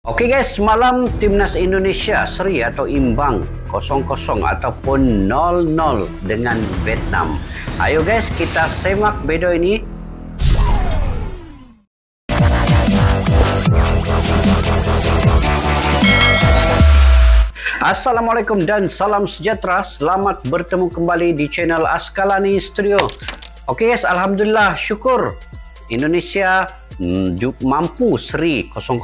Oke guys, semalam timnas Indonesia seri atau imbang 0-0 ataupun 0-0 dengan Vietnam. Ayo guys, kita semak video ini. Assalamualaikum dan salam sejahtera. Selamat bertemu kembali di channel Askalani Studio. Oke guys, alhamdulillah, syukur Indonesia mampu seri 0-0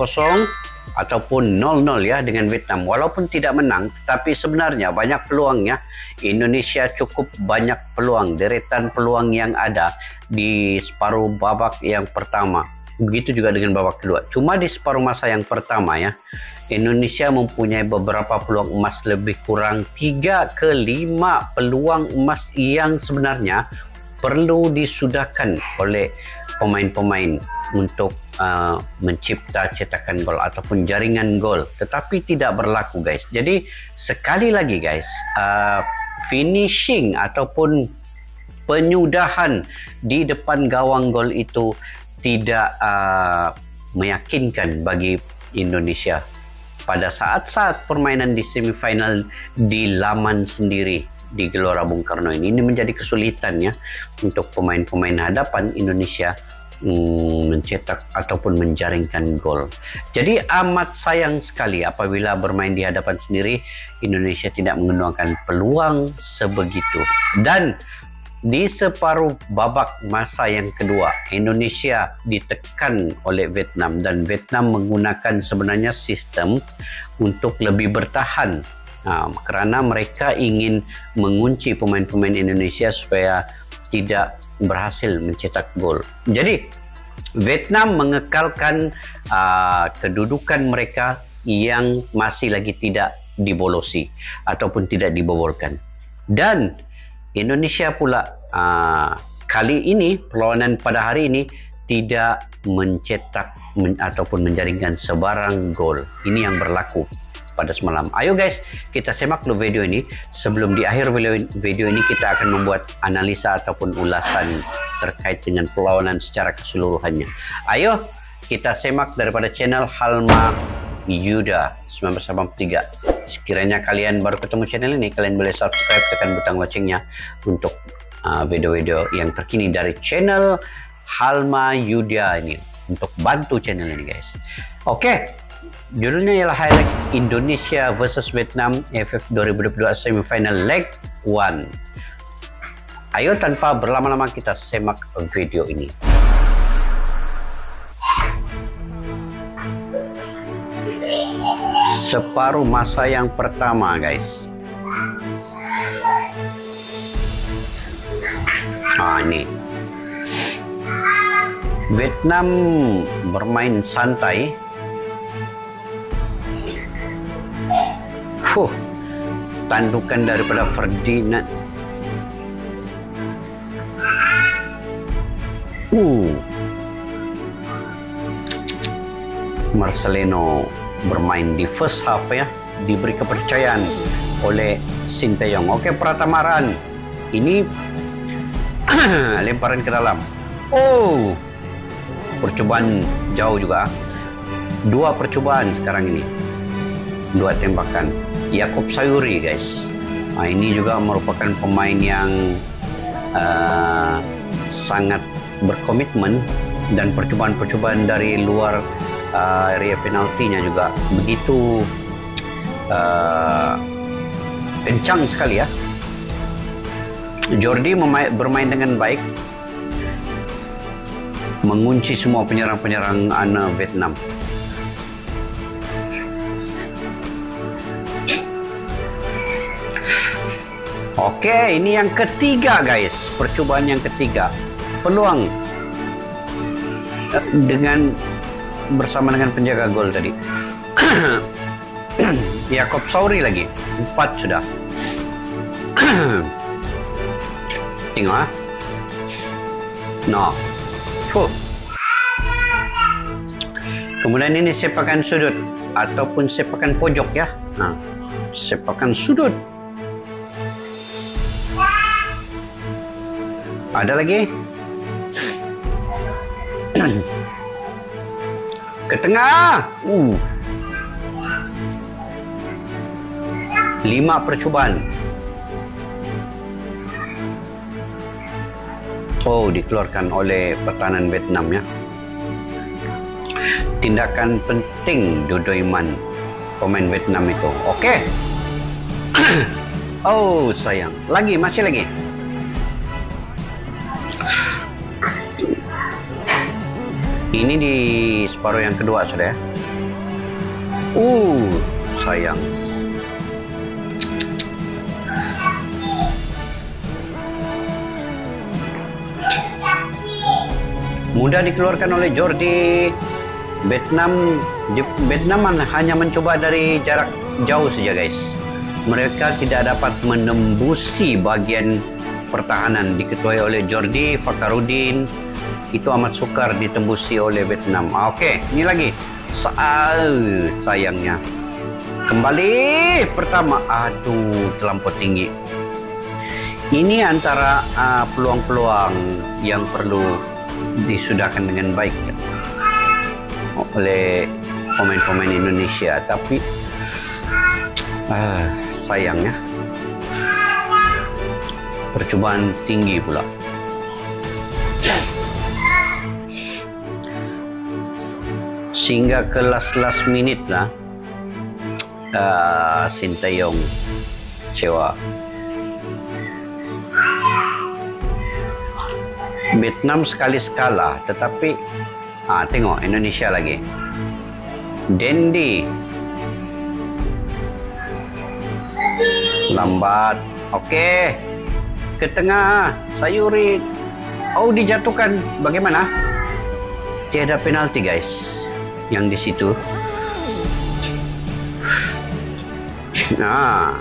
ataupun 0-0 ya dengan Vietnam. Walaupun tidak menang, tetapi sebenarnya banyak peluangnya. Indonesia cukup banyak peluang, deretan peluang yang ada di separuh babak yang pertama. Begitu juga dengan babak kedua. Cuma di separuh masa yang pertama ya, Indonesia mempunyai beberapa peluang emas, lebih kurang 3 ke 5 peluang emas yang sebenarnya perlu disudahkan oleh pemain-pemain untuk mencipta cetakan gol ataupun jaringan gol, tetapi tidak berlaku guys. Jadi sekali lagi guys, finishing ataupun penyudahan di depan gawang gol itu tidak meyakinkan bagi Indonesia pada saat-saat permainan di semifinal di laman sendiri di Gelora Bung Karno ini menjadi kesulitan ya untuk pemain-pemain hadapan Indonesia mencetak ataupun menjaringkan gol. Jadi amat sayang sekali apabila bermain di hadapan sendiri Indonesia tidak menggunakan peluang sebegitu. Dan di separuh babak masa yang kedua, Indonesia ditekan oleh Vietnam dan Vietnam menggunakan sebenarnya sistem untuk lebih bertahan. Kerana mereka ingin mengunci pemain-pemain Indonesia supaya tidak berhasil mencetak gol. Jadi Vietnam mengekalkan kedudukan mereka yang masih lagi tidak dibolosi ataupun tidak dibobolkan. Dan Indonesia pula kali ini, perlawanan pada hari ini tidak mencetak ataupun menjaringkan sebarang gol. Ini yang berlaku pada semalam. Ayo guys, kita semak dulu video ini. Sebelum di akhir video ini kita akan membuat analisa ataupun ulasan terkait dengan perlawanan secara keseluruhannya. Ayo kita semak daripada channel Halma Yuda 1983. Sekiranya kalian baru ketemu channel ini, kalian boleh subscribe, tekan butang loncengnya untuk video-video yang terkini dari channel Halma Yuda ini, untuk bantu channel ini guys. Oke, judulnya ialah highlight Indonesia versus Vietnam AFF 2022 semifinal leg 1. Ayo tanpa berlama-lama kita semak video ini. Separuh masa yang pertama guys. Ini Vietnam bermain santai. Tandukan daripada Ferdinand. Marcelino bermain di first half ya, diberi kepercayaan oleh Sinteyong. Oke, Pratamaran ini lemparan ke dalam. Percobaan jauh juga. 2 percobaan sekarang ini, 2 tembakan. Yaakob Sayuri guys, ini juga merupakan pemain yang sangat berkomitmen, dan percobaan-percobaan dari luar area penaltinya juga begitu kencang sekali ya. Jordi bermain dengan baik, mengunci semua penyerang-penyerang Vietnam. Oke, ini yang ketiga guys, percobaan yang ketiga. Peluang bersama dengan penjaga gol tadi. Yaakob Sayuri lagi, 4 sudah. Tengok Kemudian ini sepakan sudut ataupun sepakan pojok ya. Sepakan sudut. Ada lagi. Ke tengah. 5 percubaan. Oh, dikeluarkan oleh pertahanan Vietnam ya. Tindakan penting Dodoiman pemain Vietnam itu. Oke. Oh, sayang. Masih lagi. Ini di separuh yang kedua sudah ya. Sayang. Mudah dikeluarkan oleh Jordi. Vietnam hanya mencoba dari jarak jauh saja guys. Mereka tidak dapat menembusi bagian pertahanan diketuai oleh Jordi Fakhrudin. Itu amat sukar ditembusi oleh Vietnam. Oke, ini lagi. Sayangnya. Kembali pertama. Aduh, terlampau tinggi. Ini antara peluang-peluang yang perlu disudahkan dengan baik oleh pemain-pemain Indonesia, tapi sayangnya percobaan tinggi pula. Sehingga ke last minute lah Sintayong cewa. Vietnam sekali skala, tetapi tengok Indonesia lagi. Dendi lambat. Oke, ke tengah Sayuri. Oh, dijatuhkan. Bagaimana? Tiada penalti guys yang di situ. Nah,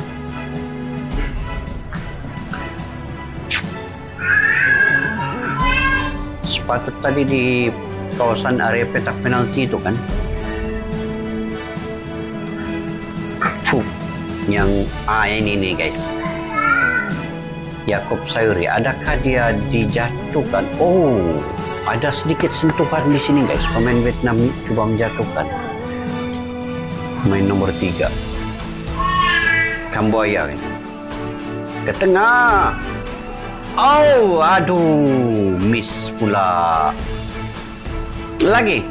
sepatut tadi di kawasan area petak penalti itu kan. Yang ini nih guys, Yaakob Sayuri, adakah dia dijatuhkan? Oh, ada sedikit sentuhan di sini guys. Pemain Vietnam coba menjatuhkan pemain nomor 3 Kamboya kan. Ke tengah. Oh, aduh, miss pula. Lagi.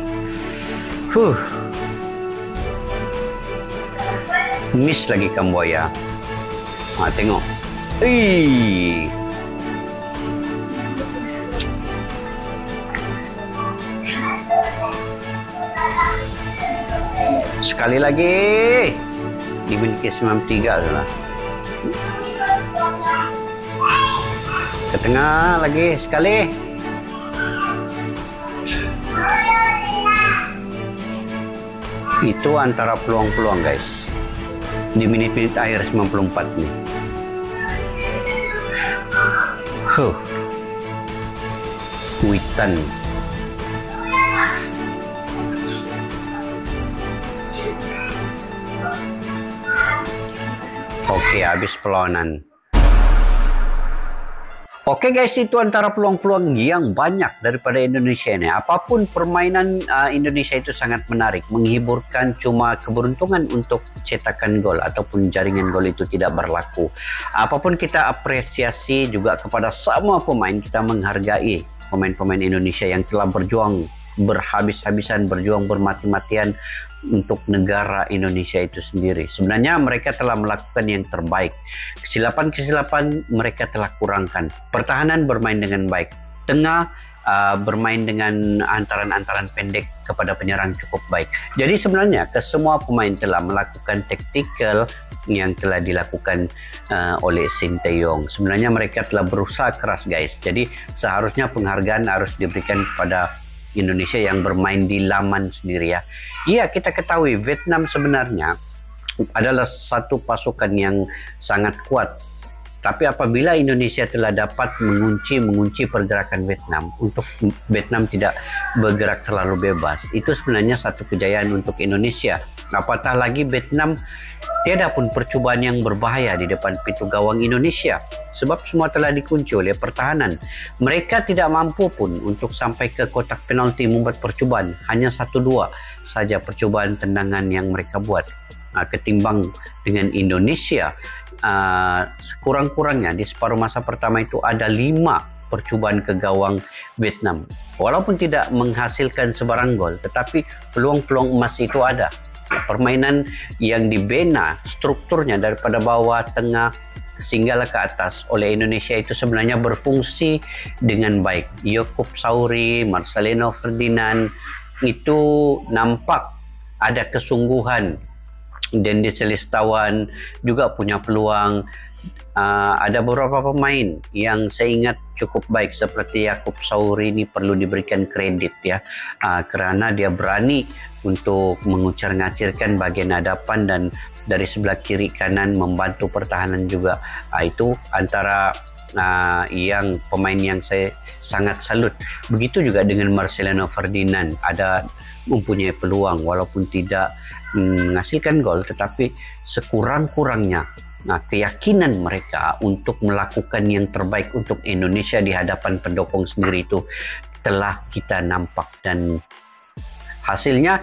Miss lagi Kamboya. Tengok. Sekali lagi. Di menit ke-93 adalah. Ke tengah lagi sekali. Itu antara peluang-peluang guys. Di menit-menit akhir 94 nih. Witan. Oke, habis perlawanan. Oke guys, itu antara peluang-peluang yang banyak daripada Indonesia ini. Apapun permainan Indonesia itu sangat menarik, menghiburkan, cuma keberuntungan untuk cetakan gol ataupun jaringan gol itu tidak berlaku. Apapun kita apresiasi juga kepada semua pemain, kita menghargai pemain-pemain Indonesia yang telah berjuang berhabis-habisan, berjuang bermati-matian untuk negara Indonesia itu sendiri. Sebenarnya mereka telah melakukan yang terbaik. Kesilapan-kesilapan mereka telah kurangkan. Pertahanan bermain dengan baik. Tengah bermain dengan antaran-antaran pendek kepada penyerang cukup baik. Jadi sebenarnya kesemua pemain telah melakukan taktikal yang telah dilakukan oleh Sintayong. Sebenarnya mereka telah berusaha keras guys. Jadi seharusnya penghargaan harus diberikan kepada Indonesia yang bermain di laman sendiri ya. Iya, kita ketahui Vietnam sebenarnya adalah satu pasukan yang sangat kuat. Tapi apabila Indonesia telah dapat mengunci pergerakan Vietnam, untuk Vietnam tidak bergerak terlalu bebas, itu sebenarnya satu kejayaan untuk Indonesia. Apatah lagi Vietnam tiada pun percobaan yang berbahaya di depan pintu gawang Indonesia, sebab semua telah dikunci oleh pertahanan. Mereka tidak mampu pun untuk sampai ke kotak penalti membuat percobaan. Hanya 1-2 saja percobaan tendangan yang mereka buat. ketimbang dengan Indonesia. Sekurang-kurangnya di separuh masa pertama itu ada 5 percubaan ke gawang Vietnam. Walaupun tidak menghasilkan sebarang gol, tetapi peluang-peluang emas itu ada. Permainan yang dibina strukturnya daripada bawah, tengah, sehinggalah ke atas oleh Indonesia itu sebenarnya berfungsi dengan baik. Yaakob Sauri, Marcelino Ferdinand itu nampak ada kesungguhan. Dendi Selistawan juga punya peluang. Ada beberapa pemain yang saya ingat cukup baik seperti Yaakob Sauri, ini perlu diberikan kredit ya, karena dia berani untuk mengucar-ngacirkan bagian hadapan dan dari sebelah kiri kanan membantu pertahanan juga. Itu antara yang pemain yang saya sangat salut. Begitu juga dengan Marcelino Ferdinand, ada mempunyai peluang walaupun tidak menghasilkan gol, tetapi sekurang-kurangnya keyakinan mereka untuk melakukan yang terbaik untuk Indonesia di hadapan pendukung sendiri itu telah kita nampak, dan hasilnya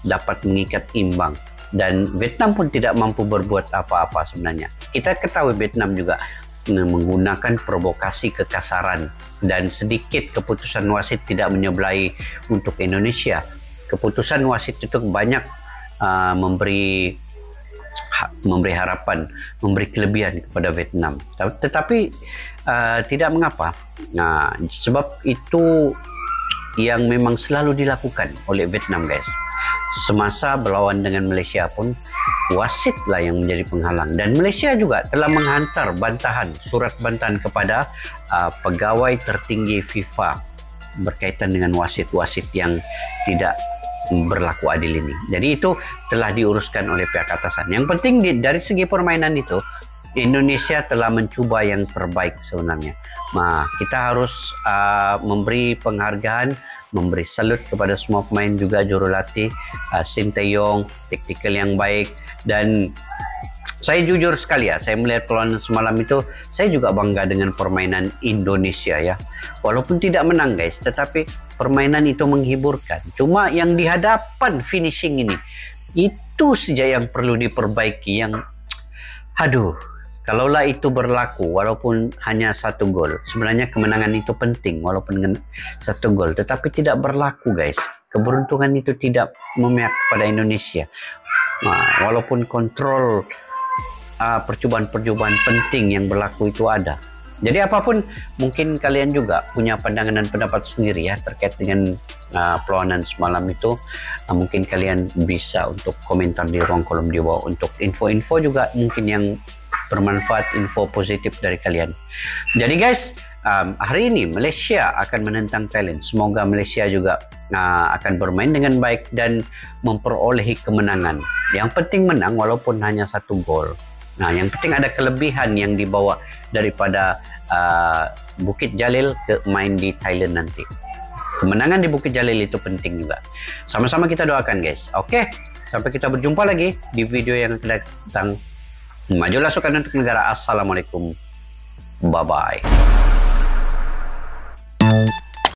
dapat mengikat imbang, dan Vietnam pun tidak mampu berbuat apa-apa sebenarnya. Kita ketahui Vietnam juga menggunakan provokasi kekasaran, dan sedikit keputusan wasit tidak menyebelahi untuk Indonesia. Keputusan wasit itu banyak memberi harapan, memberi kelebihan kepada Vietnam. Tetapi tidak mengapa. Sebab itu yang memang selalu dilakukan oleh Vietnam, guys. Semasa berlawan dengan Malaysia pun wasitlah yang menjadi penghalang, dan Malaysia juga telah menghantar surat bantahan kepada pegawai tertinggi FIFA berkaitan dengan wasit-wasit yang tidak berlaku adil ini. Jadi itu telah diuruskan oleh pihak atasan. Yang penting dari segi permainan itu Indonesia telah mencuba yang terbaik sebenarnya. Kita harus memberi penghargaan, memberi salut kepada semua pemain, juga jurulatih Sinteyong, taktikal yang baik. Dan saya jujur sekali ya, saya melihat perlawanan semalam itu, saya juga bangga dengan permainan Indonesia ya. Walaupun tidak menang, guys, tetapi permainan itu menghiburkan. Cuma yang di hadapan finishing ini, itu saja yang perlu diperbaiki. Yang kalaulah itu berlaku walaupun hanya 1 gol, sebenarnya kemenangan itu penting walaupun dengan 1 gol, tetapi tidak berlaku, guys. Keberuntungan itu tidak memihak pada Indonesia. Walaupun kontrol percobaan-percobaan penting yang berlaku itu ada. Jadi apapun, mungkin kalian juga punya pandangan dan pendapat sendiri ya terkait dengan perlawanan semalam itu. Mungkin kalian bisa untuk komentar di ruang kolom di bawah untuk info-info juga mungkin yang bermanfaat, info positif dari kalian. Jadi guys, hari ini Malaysia akan menentang Thailand. Semoga Malaysia juga akan bermain dengan baik dan memperolehi kemenangan. Yang penting menang walaupun hanya 1 gol. Yang penting ada kelebihan yang dibawa daripada Bukit Jalil ke main di Thailand nanti. Kemenangan di Bukit Jalil itu penting juga. Sama-sama kita doakan, guys. Oke, sampai kita berjumpa lagi di video yang akan datang. Majulah sukan untuk negara. Assalamualaikum. Bye-bye.